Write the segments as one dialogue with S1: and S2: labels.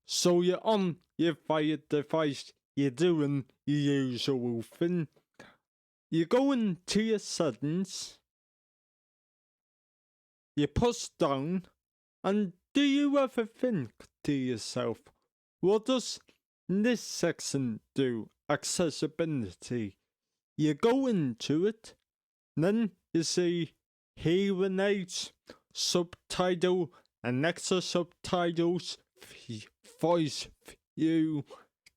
S1: So you're on your Fire device, you're doing your usual thing. You go into your settings, you push down, and do you ever think to yourself, what does this section do? Accessibility. You go into it, then you see hearing aids, subtitle, and extra subtitles, voice view,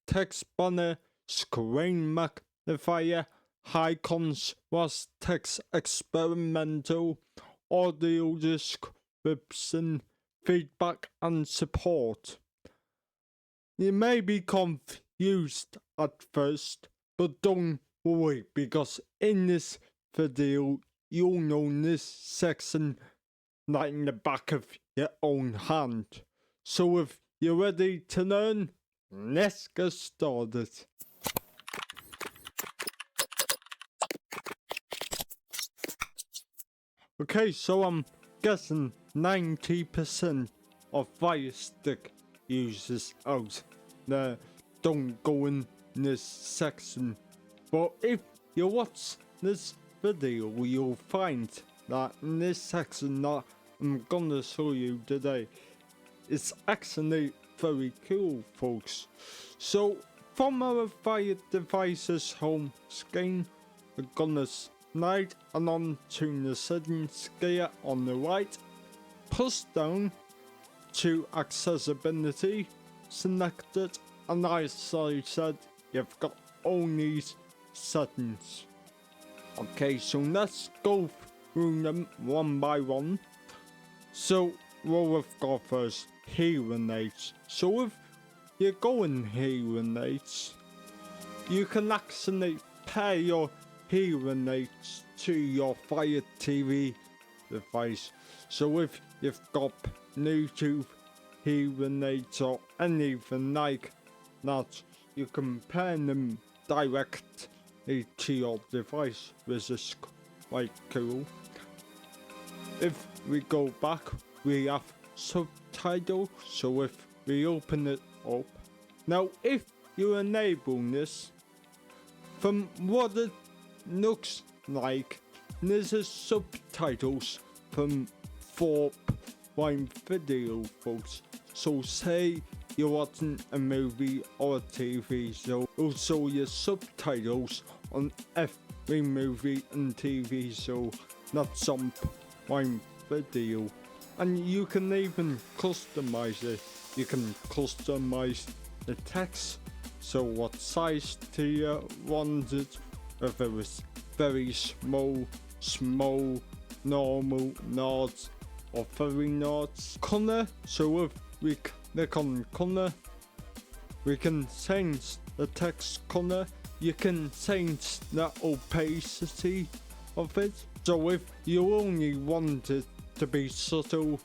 S1: text banner, screen magnifier, high contrast text experimental, audio description, feedback and support. You may be confused at first, but don't worry, because in this video you'll know this section like in the back of your own hand. So if you're ready to learn, let's get started. Okay, so I'm guessing 90% of Firestick users out there don't go in this section. But if you watch this video, you'll find that in this section that I'm gonna show you today, it's actually very cool, folks. So from our Fire device's home screen, we're gonna slide along to the settings gear on the right, push down to accessibility, select it, and as I said, you've got all these settings. Okay, so let's go through them one by one. So what we've got first, hearing aids. So if you're going hearing aids, you can actually pair your hearing aids to your Fire TV device. So if you've got Bluetooth hearing aids or anything like that, you can pair them directly to your device, which is quite cool. If we go back, we have subtitles. So if we open it up, now if you enable this, from what it looks like, this is subtitles from 4 video, folks. So say you're watching a movie or a TV show, it'll show you subtitles on every movie and TV show that's on Prime Video. And you can even customize it. You can customize the text, so what size do you want it, whether it's very small, normal, large, or very large. Color, so if we click on color, we can change the text color. You can change the opacity of it. So if you only want it to be subtle,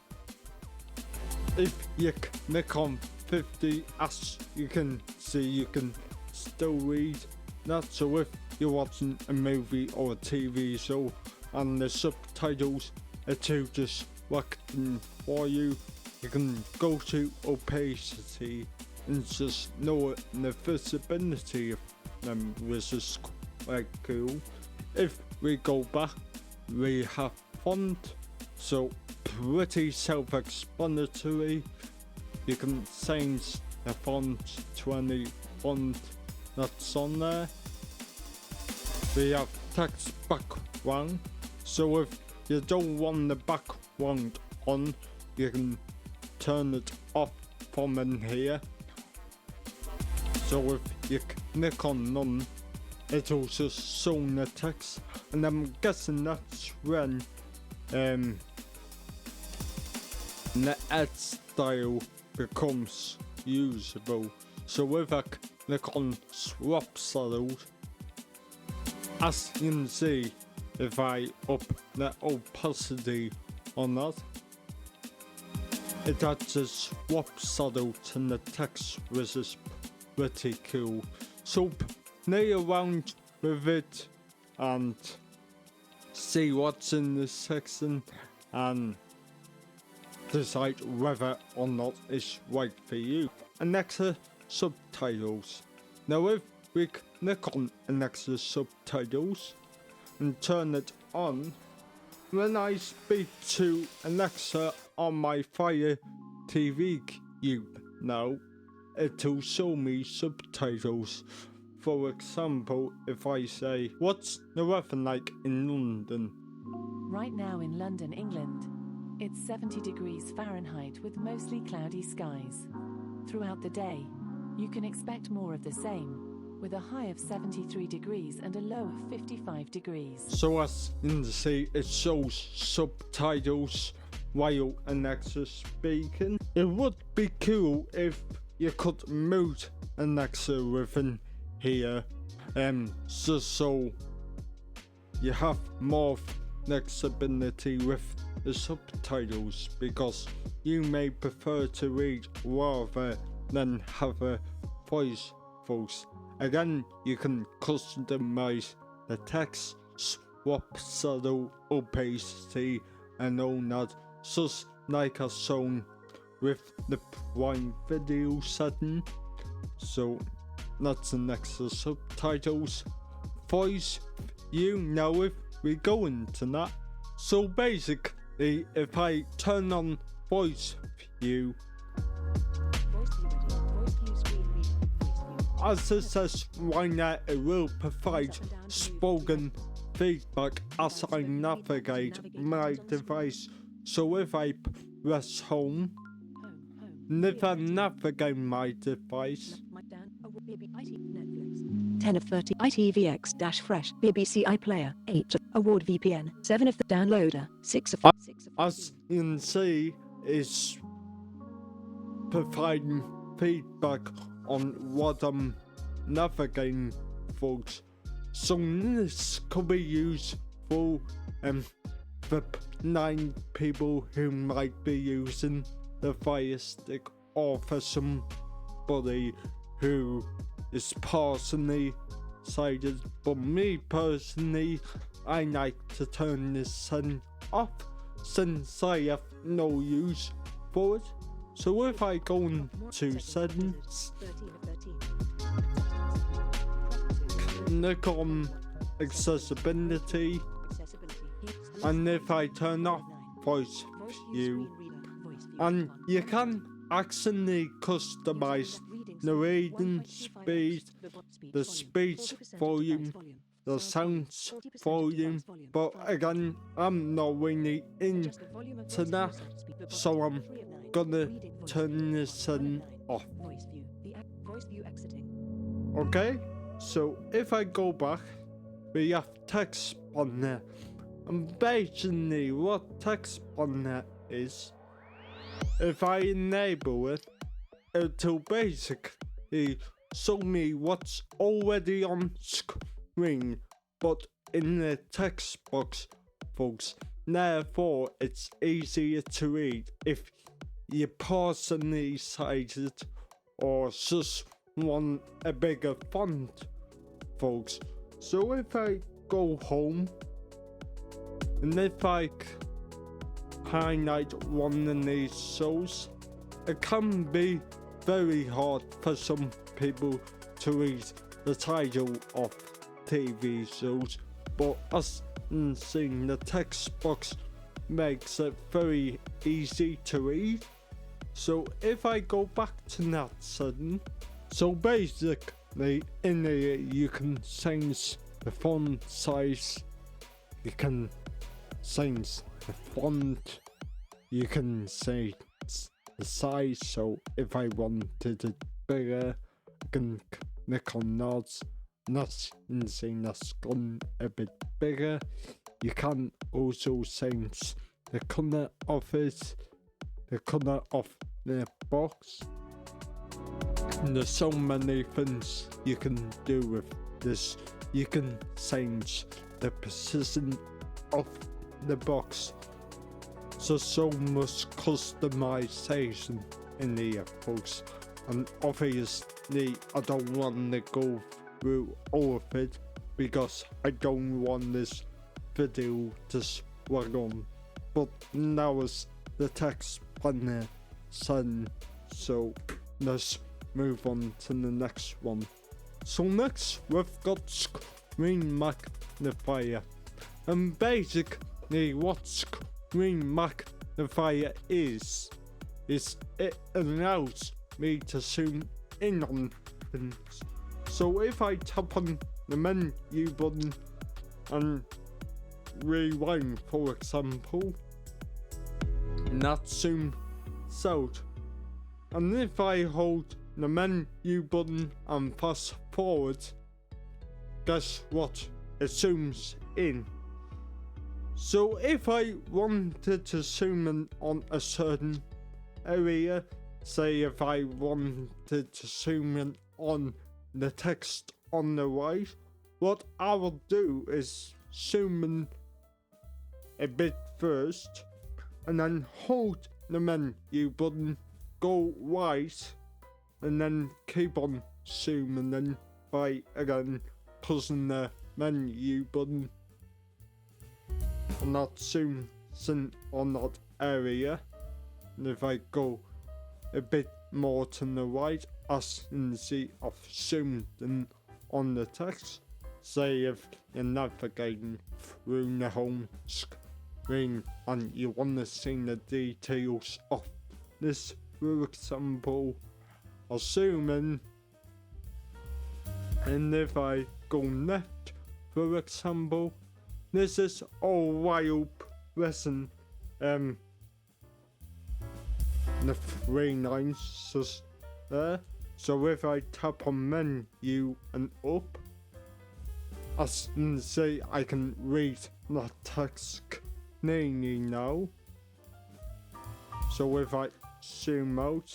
S1: if you click on 50, as you can see, you can still read that. So if you're watching a movie or a TV show and the subtitles are too distracting for you, you can go to opacity and just lower the visibility of them, which is quite cool. If we go back, we have font, so pretty self-explanatory. You can change the font to any font that's on there. We have text background, so if you don't want the background on, you can turn it off from in here. So if you click on none, it'll just show the text, and I'm guessing that's when the ad style becomes usable. So if I click on swap saddles, as you can see, if I up the opacity on that, it adds a swap saddle to the text, which is pretty cool. So play around with it and see what's in this section and decide whether or not it's right for you. Alexa subtitles. Now if we click on Alexa subtitles and turn it on, when I speak to Alexa on my Fire TV cube now, it'll show me subtitles. For example, if I say, "What's the weather like in London?"
S2: Right now in London, England, it's 70 degrees Fahrenheit with mostly cloudy skies. Throughout the day, you can expect more of the same, with a high of 73 degrees and a low of 55 degrees.
S1: So as you can see, it shows subtitles while Alexa's speaking. It would be cool if you could mute Alexa within here, just so you have more flexibility with the subtitles, because you may prefer to read rather than have a voice folks. Again, you can customize the text, swap subtle opacity and all that, just like as shown with the Prime Video setting. So that's the next subtitles. Voice view, now if we go into that. So basically, if I turn on voice view, as it says right now, it will provide spoken feedback as I navigate my device. So if I press home, and if I navigate my device,
S3: 10 of 30 ITVX-Fresh BBC iPlayer, 8 Award VPN, 7 of the downloader, 6 of
S1: as you can see, is providing feedback on what I'm navigating, folks. So this could be used for the 9 people who might be using the Firestick, or for somebody who is partially sighted. But me personally, I like to turn this setting off since I have no use for it. So if I go into settings, click on accessibility, and if I turn off voice view, and you can actually customize the reading speed, the speech volume, the sounds volume, but again, I'm not really into that, so I'm gonna turn this setting off. Okay, so if I go back, we have text on there, and basically what text on there is, if I enable it, it'll basically show me what's already on screen, but in the text box, folks. Therefore, it's easier to read if you're partially sighted or just want a bigger font, folks. So if I go home, and if I highlight one of these shows, it can be very hard for some people to read the title of TV shows, but as you can see, the text box makes it very easy to read. So if I go back to that setting, so basically in here you can change the font size, you can change the font, you can say the size. So if I wanted it bigger, I can click on that. That's insane, that's gone a bit bigger. You can also change the colour of it, the colour of the box. And there's so many things you can do with this. You can change the position of the box. So much customization in here, folks. And obviously I don't want to go through all of it because I don't want this video to swag on. But now is the text banner setting, so there's move on to the next one. So next we've got screen magnifier. And basically what screen magnifier is it allows me to zoom in on things. So if I tap on the menu button and rewind, for example, that zooms out. And if I hold the menu button and fast forward, guess what? It zooms in. So if I wanted to zoom in on a certain area, say if I wanted to zoom in on the text on the right, what I will do is zoom in a bit first and then hold the menu button, go right, and then keep on zooming in by again pressing the menu button, and that zooms in on that area. And if I go a bit more to the right, as you can see, I've zoomed in on the text. Say if you're navigating through the home screen and you want to see the details of this, for example, I'll zoom in, and if I go left, for example, this is all while pressing the 3 lines just there. So if I tap on menu and up, as you can see, I can read the text clearly now. So if I zoom out,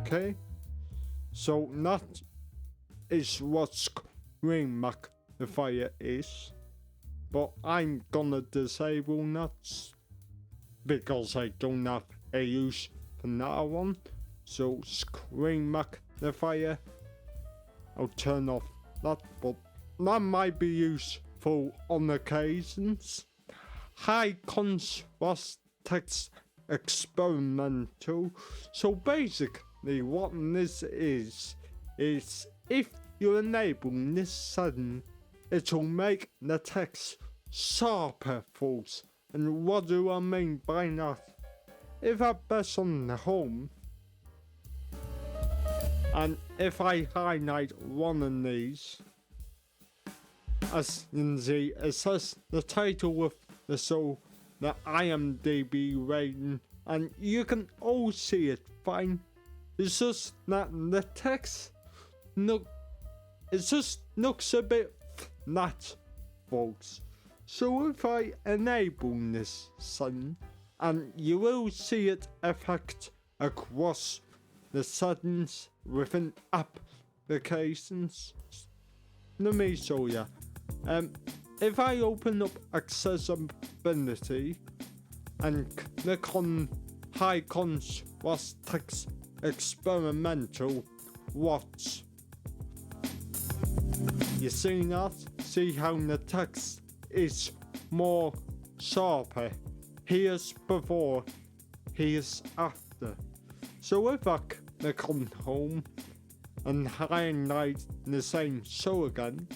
S1: okay, so that is what screen magnifier is, but I'm gonna disable that because I don't have a use for that one. So screen magnifier, I'll turn off that, but that might be useful on occasions. High contrast text experimental. So basically what this is if you enable this setting, it will make the text sharper, folks. And what do I mean by that? If I press on the home, and if I highlight one of these, as you can see, it says the title of the show, the IMDb rating, and you can all see it fine. It's just that the text looks a bit flat, folks. So if I enable this setting, and you will see it affect across the settings within applications. Let me show you. If I open up accessibility and click on high contrast text experimental, watch. You see that? See how the text is more sharper. Here's before, here's after. So if I click on home and highlight the same show again,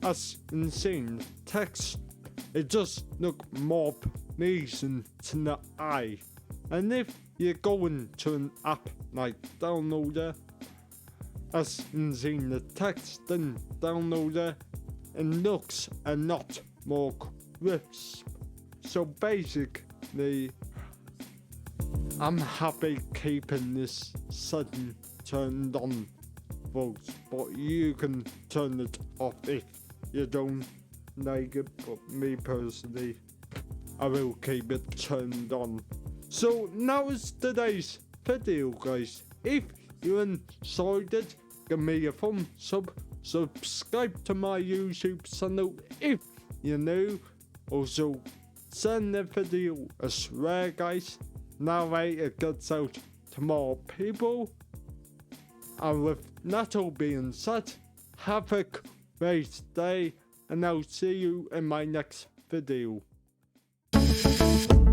S1: as you can see, the text, it just look more pleasing to the eye. And if you go into an app like Downloader, as you can see, the text in Downloader, it looks a lot more crisp. So basically, I'm happy keeping this setting turned on, folks, but you can turn it off if you don't like it. But me personally, I will keep it turned on. So now is today's video, guys. If you enjoyed it, give me a thumbs up, subscribe to my YouTube channel if you're new. Also, send the video a share, guys. That way it gets out to more people. And with that all being said, have a great day, and I'll see you in my next video. Bye.